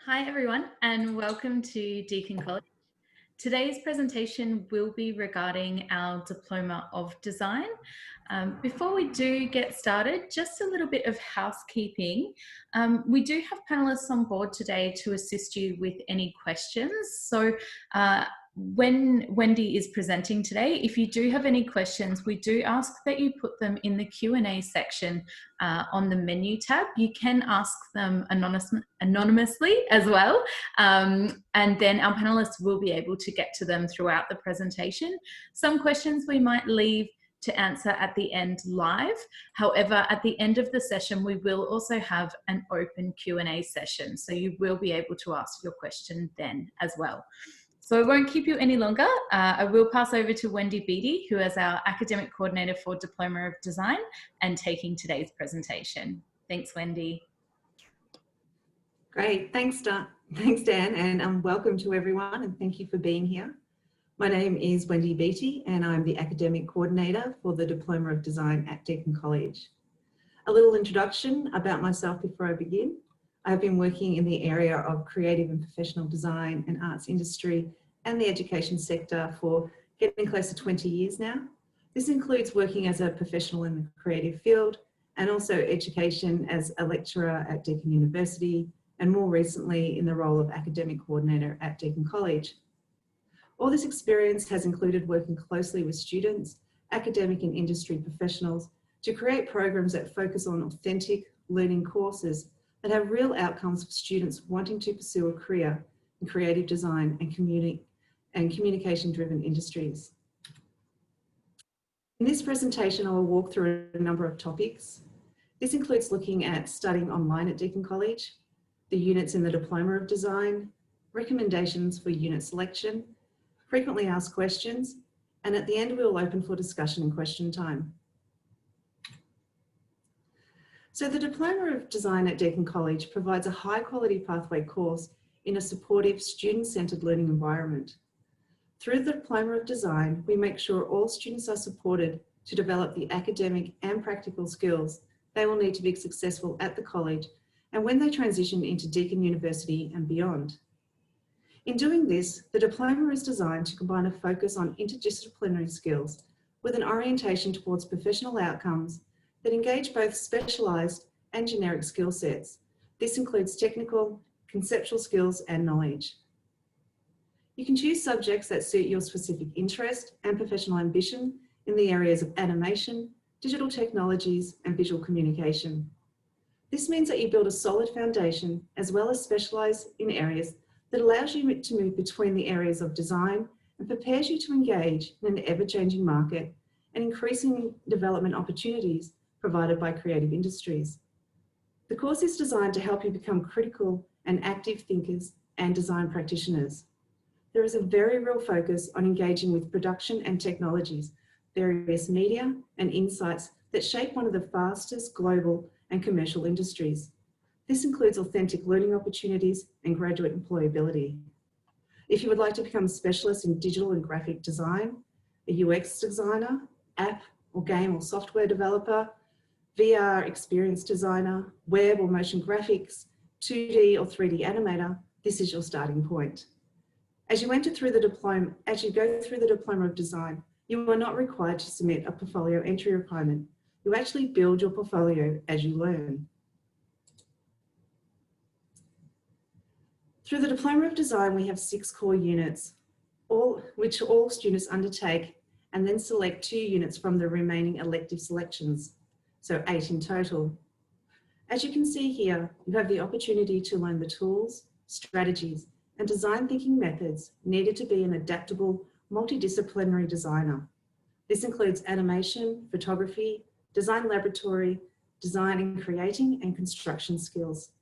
Hi everyone and welcome to Deakin College. Today's presentation will be regarding our Diploma of Design. Before we do get started, just a little bit of housekeeping. We do have panelists on board today to assist you with any questions. So when Wendy is presenting today, if you do have any questions, we do ask that you put them in the Q&A section on the menu tab. You can ask them anonymously as well, and then our panelists will be able to get to them throughout the presentation. Some questions we might leave to answer at the end live. However, at the end of the session, we will also have an open Q&A session, so you will be able to ask your question then as well. So I won't keep you any longer. I will pass over to Wendy Beattie, who is our Academic Coordinator for Diploma of Design and taking today's presentation. Thanks, Wendy. Great, thanks Dan, and welcome to everyone, and thank you for being here. My name is Wendy Beattie, and I'm the Academic Coordinator for the Diploma of Design at Deakin College. A little introduction about myself before I begin. I've been working in the area of creative and professional design and arts industry and the education sector for getting close to 20 years now. This includes working as a professional in the creative field and also education as a lecturer at Deakin University, and more recently in the role of academic coordinator at Deakin College. All this experience has included working closely with students, academic and industry professionals to create programs that focus on authentic learning courses that have real outcomes for students wanting to pursue a career in creative design and communication-driven industries. In this presentation, I will walk through a number of topics. This includes looking at studying online at Deakin College, the units in the Diploma of Design, recommendations for unit selection, frequently asked questions, and at the end we will open for discussion and question time. So the Diploma of Design at Deakin College provides a high quality pathway course in a supportive student-centred learning environment. Through the Diploma of Design, we make sure all students are supported to develop the academic and practical skills they will need to be successful at the college and when they transition into Deakin University and beyond. In doing this, the diploma is designed to combine a focus on interdisciplinary skills with an orientation towards professional outcomes that engage both specialised and generic skill sets. This includes technical, conceptual skills and knowledge. You can choose subjects that suit your specific interest and professional ambition in the areas of animation, digital technologies and visual communication. This means that you build a solid foundation as well as specialise in areas that allows you to move between the areas of design and prepares you to engage in an ever-changing market and increasing development opportunities provided by creative industries. The course is designed to help you become critical and active thinkers and design practitioners. There is a very real focus on engaging with production and technologies, various media and insights that shape one of the fastest global and commercial industries. This includes authentic learning opportunities and graduate employability. If you would like to become a specialist in digital and graphic design, a UX designer, app or game or software developer, VR experience designer, web or motion graphics, 2D or 3D animator, this is your starting point. As you go through the Diploma of Design, you are not required to submit a portfolio entry requirement. You actually build your portfolio as you learn. Through the Diploma of Design, we have 6 core units, which all students undertake and then select 2 units from the remaining elective selections, so 8 in total. As you can see here, you have the opportunity to learn the tools, strategies, and design thinking methods needed to be an adaptable, multidisciplinary designer. This includes animation, photography, design laboratory, design and creating, and construction skills.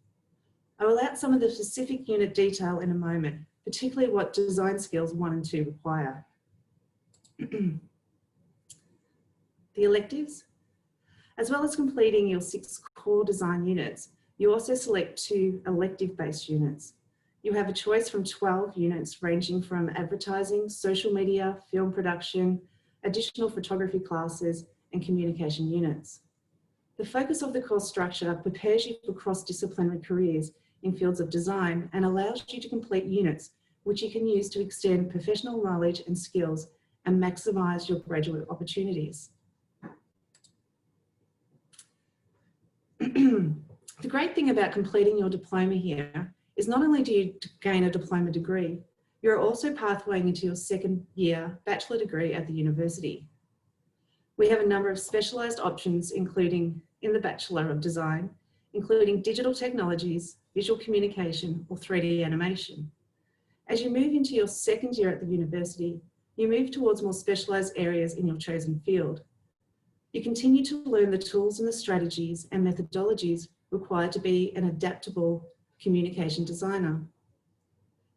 I will add some of the specific unit detail in a moment, particularly what design skills 1 and 2 require. The electives. As well as completing your 6 core design units, you also select 2 elective-based units. You have a choice from 12 units ranging from advertising, social media, film production, additional photography classes, and communication units. The focus of the course structure prepares you for cross-disciplinary careers in fields of design and allows you to complete units which you can use to extend professional knowledge and skills and maximise your graduate opportunities. The great thing about completing your diploma here is not only do you gain a diploma degree, you're also pathwaying into your second year bachelor degree at the university. We have a number of specialised options, including in the Bachelor of Design, including digital technologies, visual communication, or 3D animation. As you move into your second year at the university, you move towards more specialised areas in your chosen field. You continue to learn the tools and the strategies and methodologies required to be an adaptable communication designer.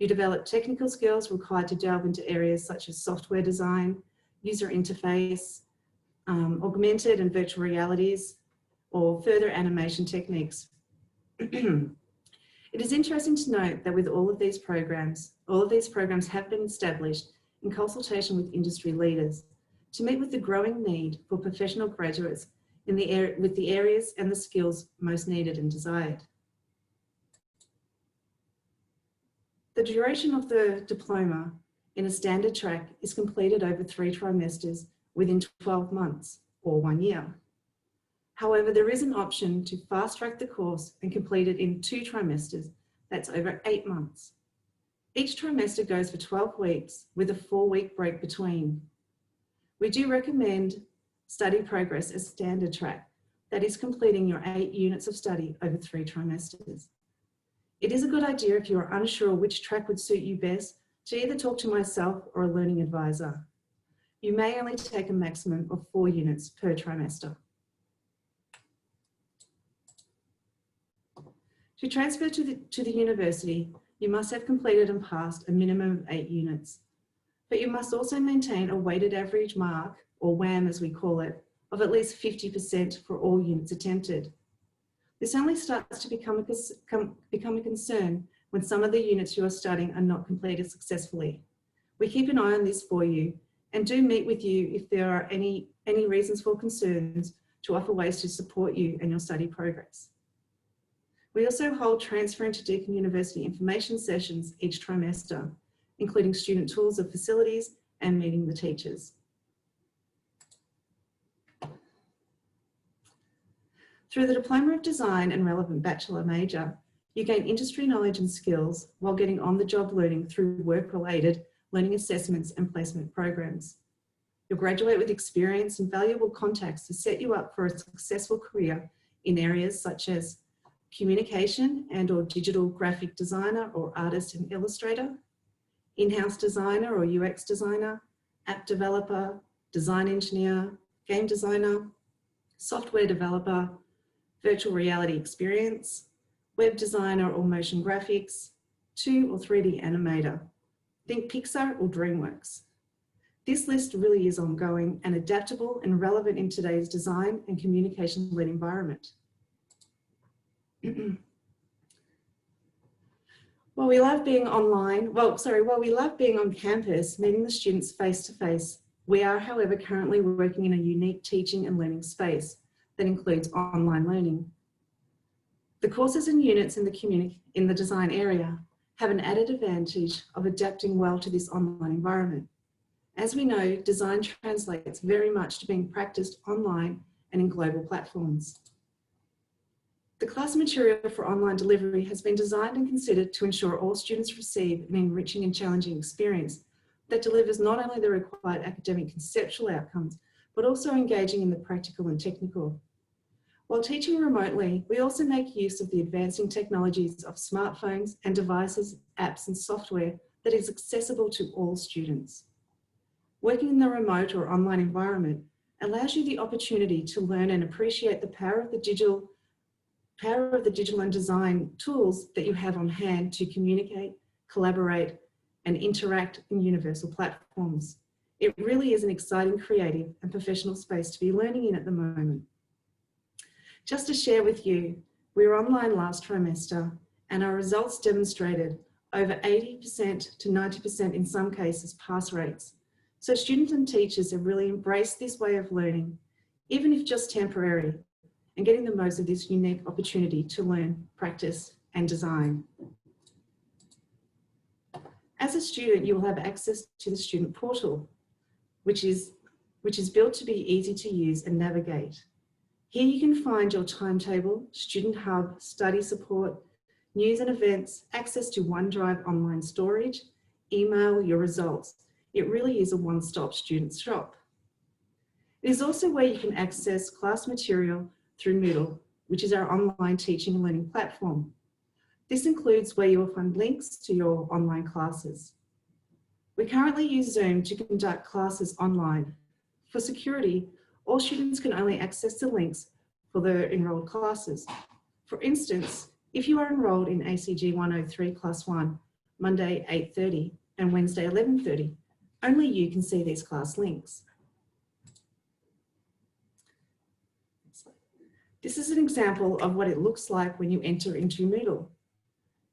You develop technical skills required to delve into areas such as software design, user interface, augmented and virtual realities, or further animation techniques. It is interesting to note that with all of these programs have been established in consultation with industry leaders to meet with the growing need for professional graduates with the areas and the skills most needed and desired. The duration of the diploma in a standard track is completed over 3 trimesters within 12 months or 1 year. However, there is an option to fast track the course and complete it in 2 trimesters. That's over 8 months. Each trimester goes for 12 weeks with a 4-week break between. We do recommend study progress as standard track, that is completing your 8 units of study over 3 trimesters. It is a good idea if you are unsure which track would suit you best to either talk to myself or a learning advisor. You may only take a maximum of 4 units per trimester. To transfer to the university, you must have completed and passed a minimum of 8 units, but you must also maintain a weighted average mark, or WAM as we call it, of at least 50% for all units attempted. This only starts to become a concern when some of the units you are studying are not completed successfully. We keep an eye on this for you and do meet with you if there are any reasons for concerns to offer ways to support you and your study progress. We also hold transfer into Deakin University information sessions each trimester, including student tours of facilities and meeting the teachers. Through the Diploma of Design and relevant bachelor major, you gain industry knowledge and skills while getting on-the-job learning through work-related learning assessments and placement programs. You'll graduate with experience and valuable contacts to set you up for a successful career in areas such as communication and/or digital graphic designer or artist and illustrator, in-house designer or UX designer, app developer, design engineer, game designer, software developer, virtual reality experience, web designer or motion graphics, 2 or 3D animator. Think Pixar or DreamWorks. This list really is ongoing and adaptable and relevant in today's design and communication-led environment. While we love being on campus, meeting the students face-to-face, we are, however, currently working in a unique teaching and learning space that includes online learning. The courses and units in the design area have an added advantage of adapting well to this online environment. As we know, design translates very much to being practiced online and in global platforms. The class material for online delivery has been designed and considered to ensure all students receive an enriching and challenging experience that delivers not only the required academic conceptual outcomes, but also engaging in the practical and technical. While teaching remotely, we also make use of the advancing technologies of smartphones and devices, apps and software that is accessible to all students. Working in the remote or online environment allows you the opportunity to learn and appreciate the power of the digital and design tools that you have on hand to communicate, collaborate, and interact in universal platforms. It really is an exciting, creative, and professional space to be learning in at the moment. Just to share with you, we were online last trimester and our results demonstrated over 80% to 90% in some cases pass rates. So students and teachers have really embraced this way of learning, even if just temporary, and getting the most of this unique opportunity to learn, practice, and design. As a student, you will have access to the student portal, which is built to be easy to use and navigate. Here you can find your timetable, student hub, study support, news and events, access to OneDrive online storage, email, your results. It really is a one-stop student shop. It is also where you can access class material through Moodle, which is our online teaching and learning platform. This includes where you will find links to your online classes. We currently use Zoom to conduct classes online. For security, all students can only access the links for their enrolled classes. For instance, if you are enrolled in ACG 103 Class 1, Monday 8:30 and Wednesday 11:30, only you can see these class links. This is an example of what it looks like when you enter into Moodle.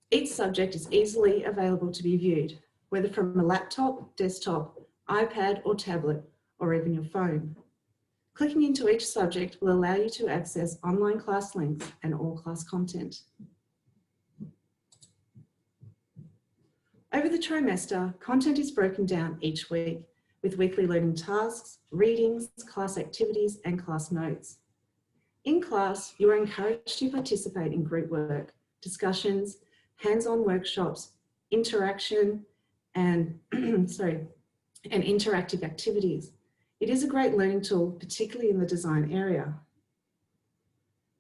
Each subject is easily available to be viewed, whether from a laptop, desktop, iPad or tablet, or even your phone. Clicking into each subject will allow you to access online class links and all class content. Over the trimester, content is broken down each week with weekly learning tasks, readings, class activities, and class notes. In class, you are encouraged to participate in group work, discussions, hands-on workshops, interaction, and interactive activities. It is a great learning tool, particularly in the design area.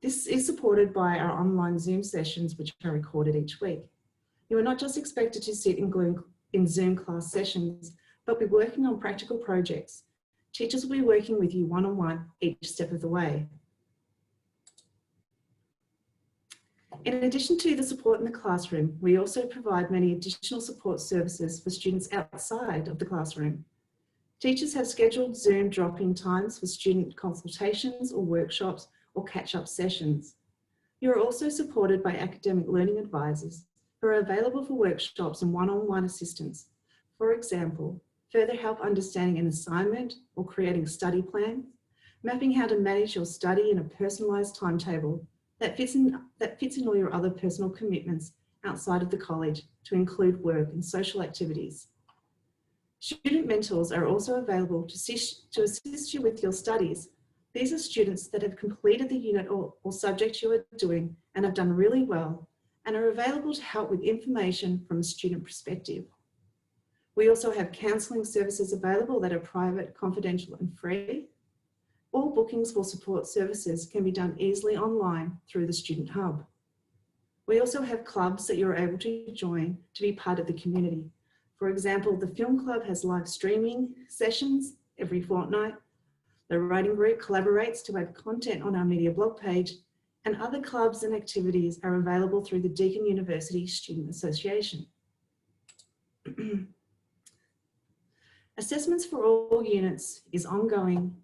This is supported by our online Zoom sessions, which are recorded each week. You are not just expected to sit in Zoom class sessions, but be working on practical projects. Teachers will be working with you one-on-one each step of the way. In addition to the support in the classroom, we also provide many additional support services for students outside of the classroom. Teachers have scheduled Zoom drop-in times for student consultations or workshops or catch-up sessions. You are also supported by academic learning advisors who are available for workshops and one-on-one assistance. For example, further help understanding an assignment or creating study plans, mapping how to manage your study in a personalised timetable that fits in all your other personal commitments outside of the college to include work and social activities. Student mentors are also available to assist you with your studies. These are students that have completed the unit or subject you are doing and have done really well and are available to help with information from a student perspective. We also have counselling services available that are private, confidential and free. All bookings for support services can be done easily online through the Student Hub. We also have clubs that you're able to join to be part of the community. For example, the Film Club has live streaming sessions every fortnight. The Writing Group collaborates to add content on our media blog page, and other clubs and activities are available through the Deakin University Student Association. Assessments for all units is ongoing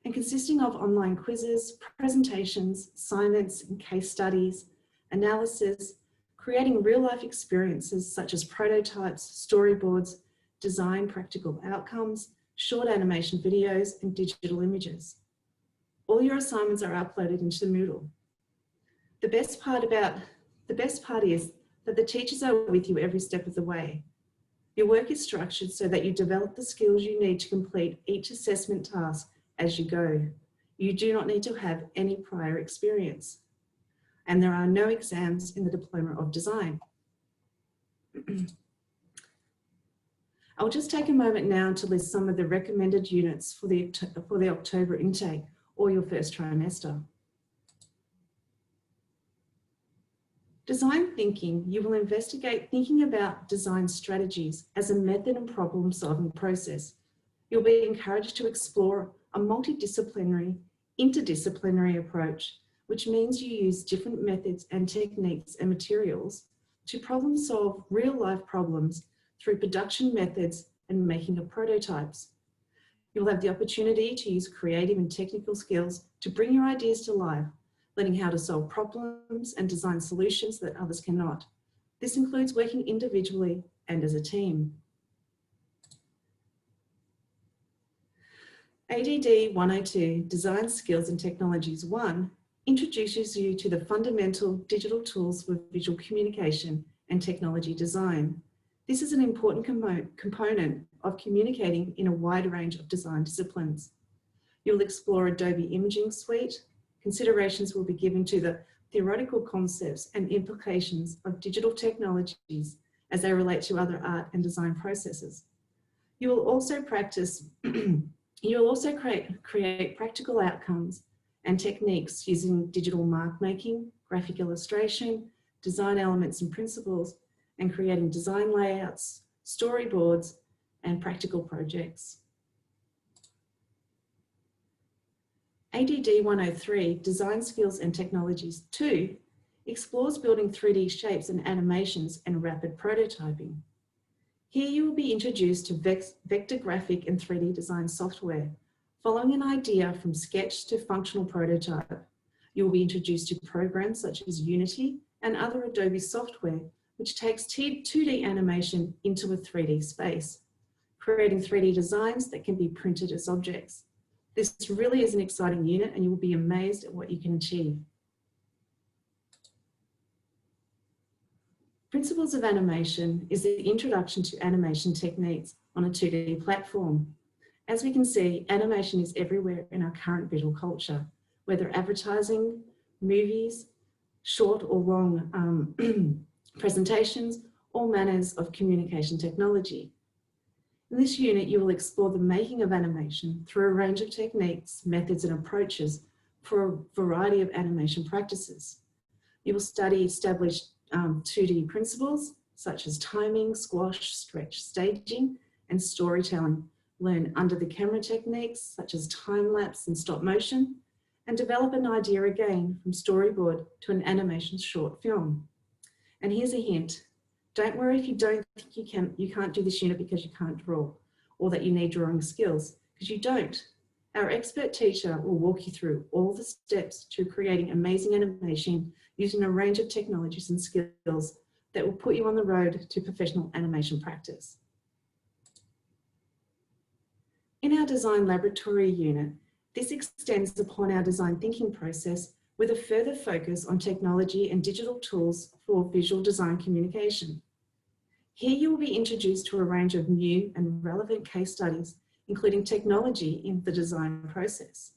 and consisting of online quizzes, presentations, assignments and case studies, analysis, creating real-life experiences such as prototypes, storyboards, design practical outcomes, short animation videos and digital images. All your assignments are uploaded into the Moodle. The best part is that the teachers are with you every step of the way. Your work is structured so that you develop the skills you need to complete each assessment task as you go. You do not need to have any prior experience. And there are no exams in the Diploma of Design. I'll just take a moment now to list some of the recommended units for the October intake or your first trimester. Design thinking, you will investigate thinking about design strategies as a method and problem solving process. You'll be encouraged to explore a multidisciplinary, interdisciplinary approach, which means you use different methods and techniques and materials to problem solve real life problems through production methods and making of prototypes. You'll have the opportunity to use creative and technical skills to bring your ideas to life, learning how to solve problems and design solutions that others cannot. This includes working individually and as a team. ADD 102, Design Skills and Technologies 1, introduces you to the fundamental digital tools for visual communication and technology design. This is an important component of communicating in a wide range of design disciplines. You'll explore Adobe Imaging Suite. Considerations will be given to the theoretical concepts and implications of digital technologies as they relate to other art and design processes. You will also create practical outcomes and techniques using digital mark making, graphic illustration, design elements and principles, and creating design layouts, storyboards, and practical projects. ADD 103, Design Skills and Technologies 2, explores building 3D shapes and animations and rapid prototyping. Here you will be introduced to vector graphic and 3D design software. Following an idea from sketch to functional prototype, you will be introduced to programs such as Unity and other Adobe software, which takes 2D animation into a 3D space, creating 3D designs that can be printed as objects. This really is an exciting unit and you will be amazed at what you can achieve. Principles of Animation is the introduction to animation techniques on a 2D platform. As we can see, animation is everywhere in our current visual culture, whether advertising, movies, short or long presentations, all manners of communication technology. In this unit, you will explore the making of animation through a range of techniques, methods, and approaches for a variety of animation practices. You will study established 2D principles such as timing, squash, stretch, staging, and storytelling. Learn under the camera techniques such as time-lapse and stop motion, and develop an idea again from storyboard to an animation short film. And here's a hint. Don't worry if you don't think you can't do this unit because you can't draw, or that you need drawing skills, because you don't. Our expert teacher will walk you through all the steps to creating amazing animation using a range of technologies and skills that will put you on the road to professional animation practice. In our design laboratory unit, this extends upon our design thinking process with a further focus on technology and digital tools for visual design communication. Here you will be introduced to a range of new and relevant case studies, including technology in the design process.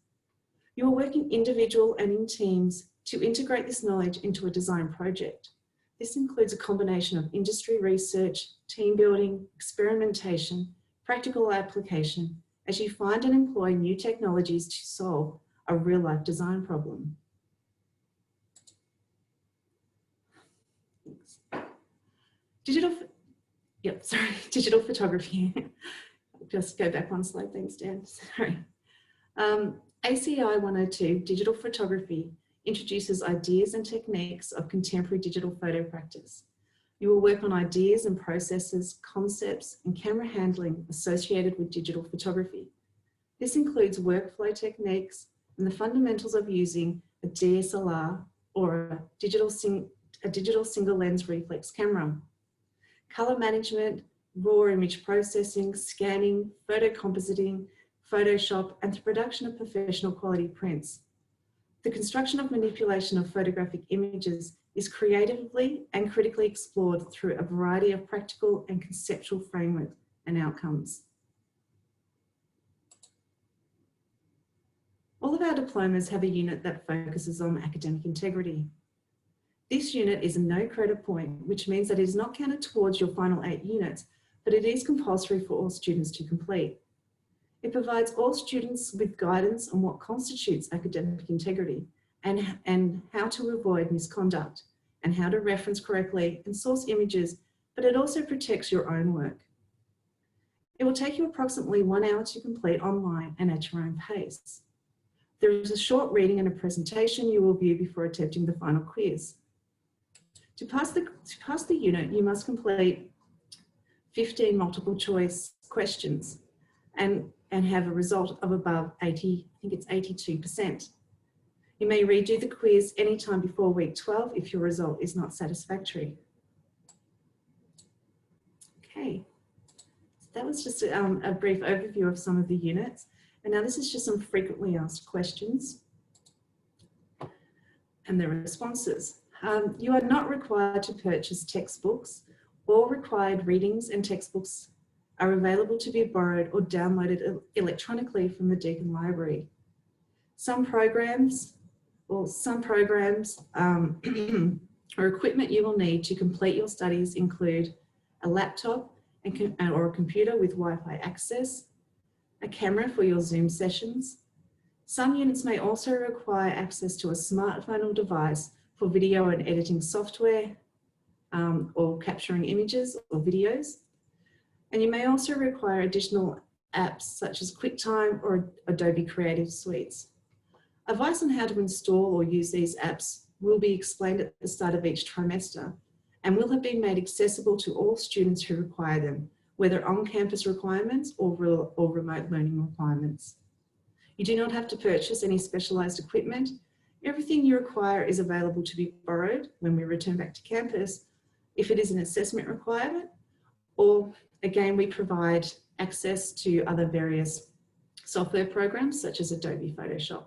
You are working individual and in teams to integrate this knowledge into a design project. This includes a combination of industry research, team building, experimentation, practical application, as you find and employ new technologies to solve a real-life design problem. Digital photography. Just go back one slide, thanks Dan, sorry. ACI 102, Digital Photography, introduces ideas and techniques of contemporary digital photo practice. You will work on ideas and processes, concepts, and camera handling associated with digital photography. This includes workflow techniques and the fundamentals of using a DSLR or a digital single lens reflex camera. Color management, raw image processing, scanning, photo compositing, Photoshop, and the production of professional quality prints. The construction of manipulation of photographic images is creatively and critically explored through a variety of practical and conceptual frameworks and outcomes. All of our diplomas have a unit that focuses on academic integrity. This unit is a no credit point, which means that it is not counted towards your final 8 units, but it is compulsory for all students to complete. It provides all students with guidance on what constitutes academic integrity and how to avoid misconduct and how to reference correctly and source images, but it also protects your own work. It will take you approximately 1 hour to complete online and at your own pace. There is a short reading and a presentation you will view before attempting the final quiz. To pass the unit, you must complete 15 multiple choice questions and have a result of above 80, I think it's 82%. You may redo the quiz anytime before week 12 if your result is not satisfactory. Okay, so that was just a brief overview of some of the units. And now this is just some frequently asked questions. and their responses. You are not required to purchase textbooks. All required readings and textbooks are available to be borrowed or downloaded electronically from the Deakin Library. Some programs or equipment you will need to complete your studies include a laptop or a computer with Wi-Fi access, a camera for your Zoom sessions. Some units may also require access to a smartphone or device for video and editing software or capturing images or videos. And you may also require additional apps such as QuickTime or Adobe Creative Suites. Advice on how to install or use these apps will be explained at the start of each trimester and will have been made accessible to all students who require them, whether on-campus requirements or remote learning requirements. You do not have to purchase any specialised equipment. Everything you require is available to be borrowed when we return back to campus, if it is an assessment requirement, or again, we provide access to other various software programs such as Adobe Photoshop.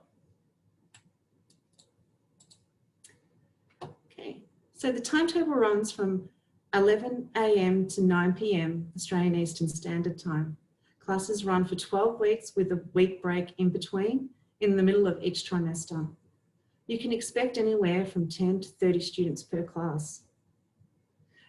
Okay, so the timetable runs from 11 AM to 9 PM Australian Eastern Standard Time. Classes run for 12 weeks with a week break in between in the middle of each trimester. You can expect anywhere from 10 to 30 students per class.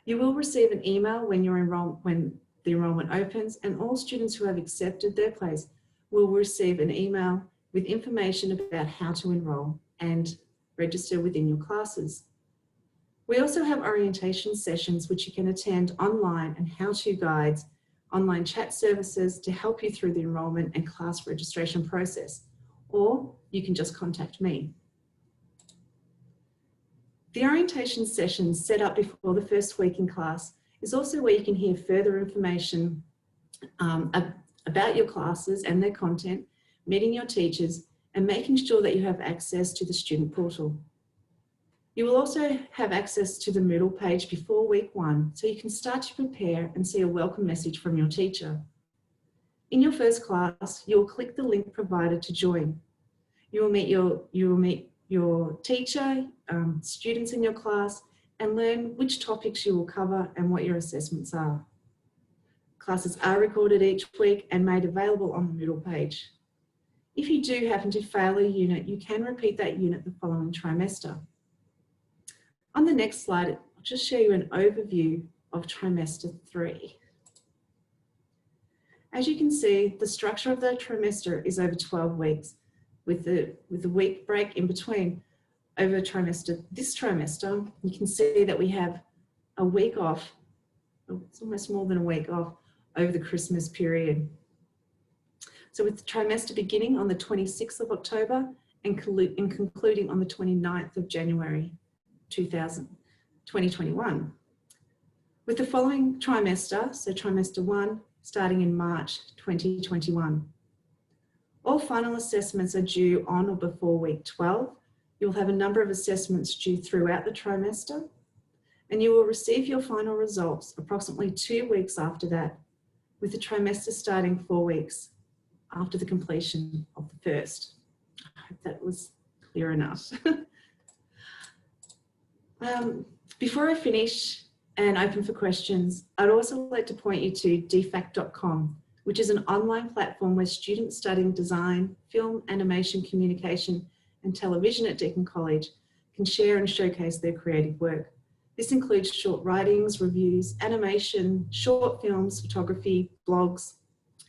You will receive an email when the enrolment opens, and all students who have accepted their place will receive an email with information about how to enrol and register within your classes. We also have orientation sessions which you can attend online and how-to guides, online chat services to help you through the enrolment and class registration process, or you can just contact me. The orientation sessions set up before the first week in class is also where you can hear further information about your classes and their content, meeting your teachers, and making sure that you have access to the student portal. You will also have access to the Moodle page before week 1, so you can start to prepare and see a welcome message from your teacher. In your first class, you will click the link provided to join. You will meet your teacher, students in your class, and learn which topics you will cover and what your assessments are. Classes are recorded each week and made available on the Moodle page. If you do happen to fail a unit, you can repeat that unit the following trimester. On the next slide, I'll just show you an overview of trimester 3. As you can see, the structure of the trimester is over 12 weeks with the week break in between. Over this trimester, you can see that we have a week off, it's almost more than a week off over the Christmas period. So with the trimester beginning on the 26th of October and concluding on the 29th of January 2021. With the following trimester, so trimester 1, starting in March 2021. All final assessments are due on or before week 12. You'll have a number of assessments due throughout the trimester, and you will receive your final results approximately 2 weeks after that, with the trimester starting 4 weeks after the completion of the first. I hope that was clear enough. Before I finish and open for questions, I'd also like to point you to DFACT.com, which is an online platform where students studying design, film, animation, communication, and television at Deakin College can share and showcase their creative work. This includes short writings, reviews, animation, short films, photography, blogs,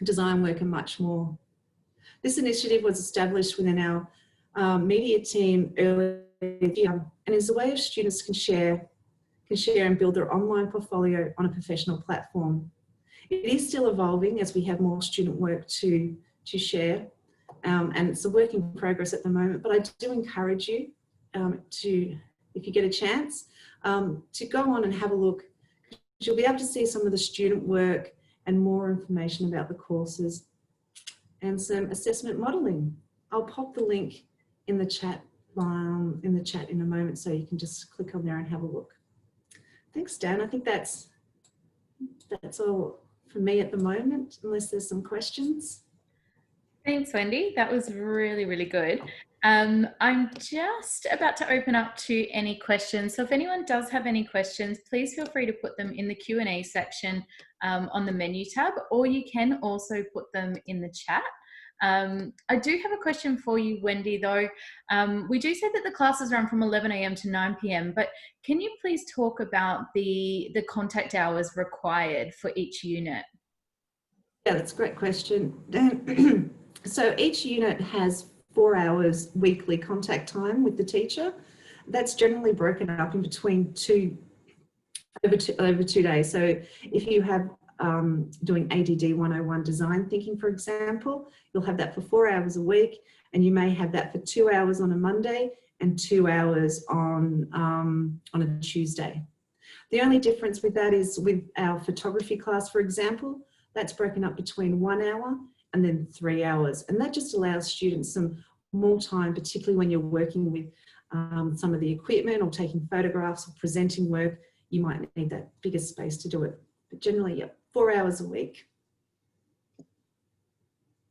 design work, and much more. This initiative was established within our media team earlier this year and is a way of students can share and build their online portfolio on a professional platform. It is still evolving as we have more student work to share, and it's a work in progress at the moment, but I do encourage you if you get a chance, to go on and have a look. You'll be able to see some of the student work and more information about the courses and some assessment modelling. I'll pop the link in the chat in a moment, so you can just click on there and have a look. Thanks, Dan. I think that's all for me at the moment, unless there's some questions. Thanks, Wendy. That was really, really good. I'm just about to open up to any questions. So if anyone does have any questions, please feel free to put them in the Q&A section on the menu tab, or you can also put them in the chat. I do have a question for you, Wendy, though. We do say that the classes run from 11 a.m. to 9 p.m, but can you please talk about the contact hours required for each unit? Yeah, that's a great question. So each unit has 4 hours weekly contact time with the teacher. That's generally broken up in between over 2 days. So if you have doing ADD 101 design thinking, for example, you'll have that for 4 hours a week, and you may have that for 2 hours on a Monday and 2 hours on a Tuesday. The only difference with that is with our photography class, for example, that's broken up between 1 hour and then 3 hours. And that just allows students some more time, particularly when you're working with some of the equipment or taking photographs or presenting work. You might need that bigger space to do it. But generally, yeah, 4 hours a week.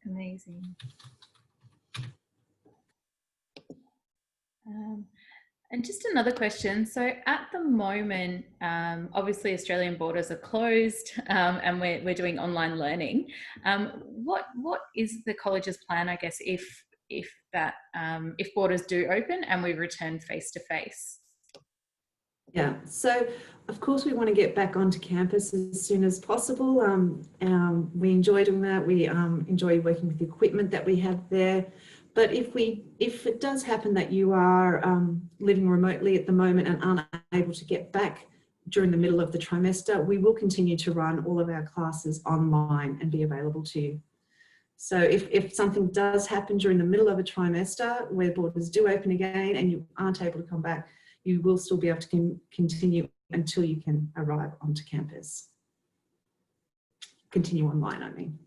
Amazing. And just another question. So at the moment, obviously Australian borders are closed and we're doing online learning. What is the college's plan, I guess, if borders do open and we return face to face? Yeah, so of course we want to get back onto campus as soon as possible. We enjoy doing that. We enjoy working with the equipment that we have there. But if it does happen that you are living remotely at the moment and aren't able to get back during the middle of the trimester, we will continue to run all of our classes online and be available to you. So if something does happen during the middle of a trimester where borders do open again and you aren't able to come back, you will still be able to continue until you can arrive onto campus. Continue online, I mean.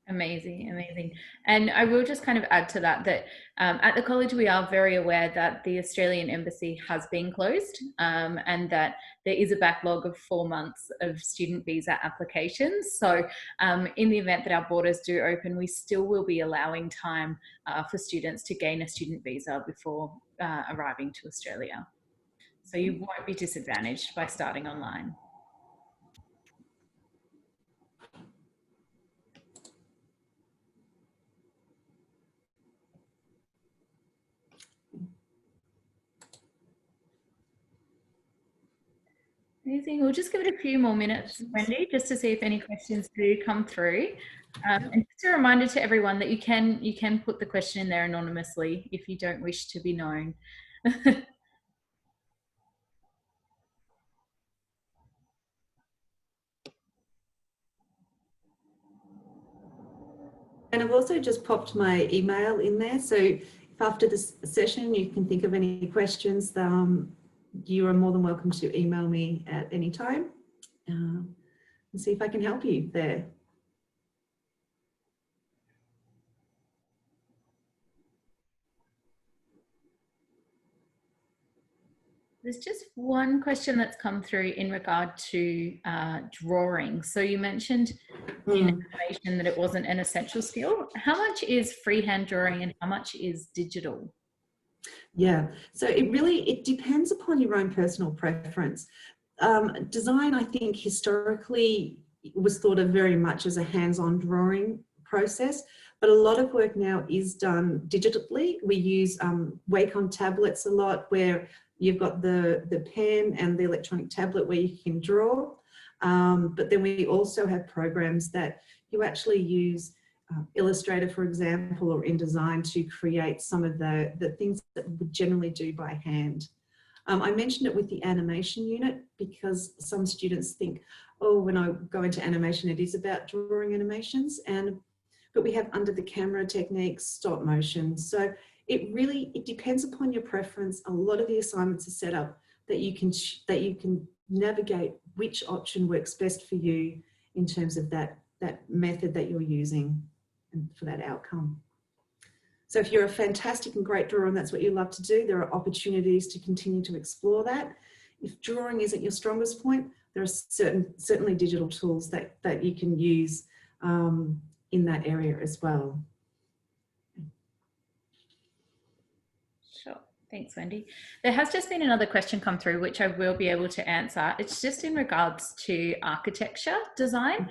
Amazing, amazing. And I will just kind of add to that at the college we are very aware that the Australian Embassy has been closed and that there is a backlog of 4 months of student visa applications. So in the event that our borders do open, we still will be allowing time for students to gain a student visa before arriving to Australia. So you won't be disadvantaged by starting online. Amazing. We'll just give it a few more minutes, Wendy, just to see if any questions do come through. And just a reminder to everyone that you can put the question in there anonymously if you don't wish to be known. And I've also just popped my email in there. So if after this session you can think of any questions, you are more than welcome to email me at any time and see if I can help you there. There's just one question that's come through in regard to drawing. So you mentioned in animation that it wasn't an essential skill. How much is freehand drawing and how much is digital? Yeah, so it depends upon your own personal preference. Design, I think, historically was thought of very much as a hands-on drawing process, but a lot of work now is done digitally. We use Wacom tablets a lot, where you've got the pen and the electronic tablet where you can draw. But then we also have programs that you actually use Illustrator, for example, or InDesign to create some of the things that we would generally do by hand. I mentioned it with the animation unit because some students think, oh, when I go into animation, it is about drawing animations, but we have under the camera techniques, stop motion. So it depends upon your preference. A lot of the assignments are set up that you can navigate which option works best for you in terms of that method that you're using and for that outcome. So if you're a fantastic and great drawer and that's what you love to do, there are opportunities to continue to explore that. If drawing isn't your strongest point, there are certainly digital tools that you can use in that area as well. Thanks, Wendy. There has just been another question come through, which I will be able to answer. It's just in regards to architecture design.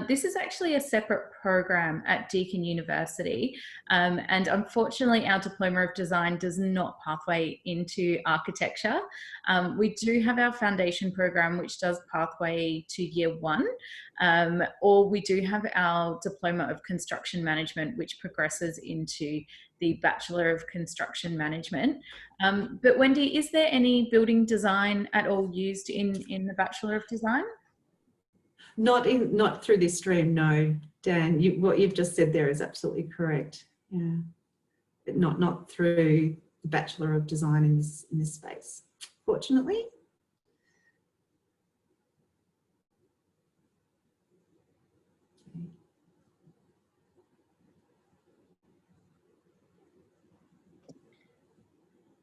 This is actually a separate program at Deakin University. And unfortunately, our Diploma of Design does not pathway into architecture. We do have our foundation program, which does pathway to year 1. Or we do have our Diploma of Construction Management, which progresses into the Bachelor of Construction Management. But Wendy, is there any building design at all used in the Bachelor of Design? Not through this stream, no. Dan, what you've just said there is absolutely correct. Yeah, but not through the Bachelor of Design in this space, fortunately.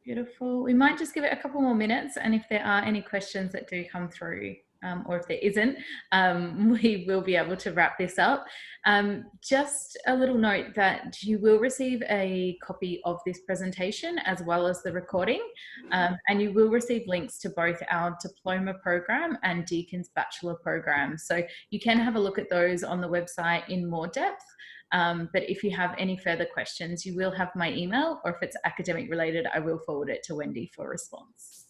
Beautiful. We might just give it a couple more minutes, and if there are any questions that do come through, or if there isn't, we will be able to wrap this up. Just a little note that you will receive a copy of this presentation as well as the recording, and you will receive links to both our diploma program and Deakin's bachelor program. So you can have a look at those on the website in more depth. But if you have any further questions, you will have my email, or if it's academic related, I will forward it to Wendy for response.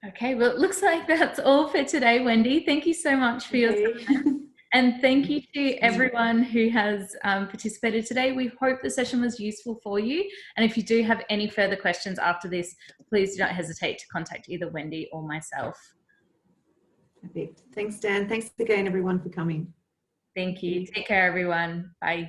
Okay, well, it looks like that's all for today, Wendy. Thank you so much for your time. And thank you to everyone who has participated today. We hope the session was useful for you. And if you do have any further questions after this, please do not hesitate to contact either Wendy or myself. Perfect. Thanks, Dan. Thanks again, everyone, for coming. Thank you. Take care, everyone. Bye.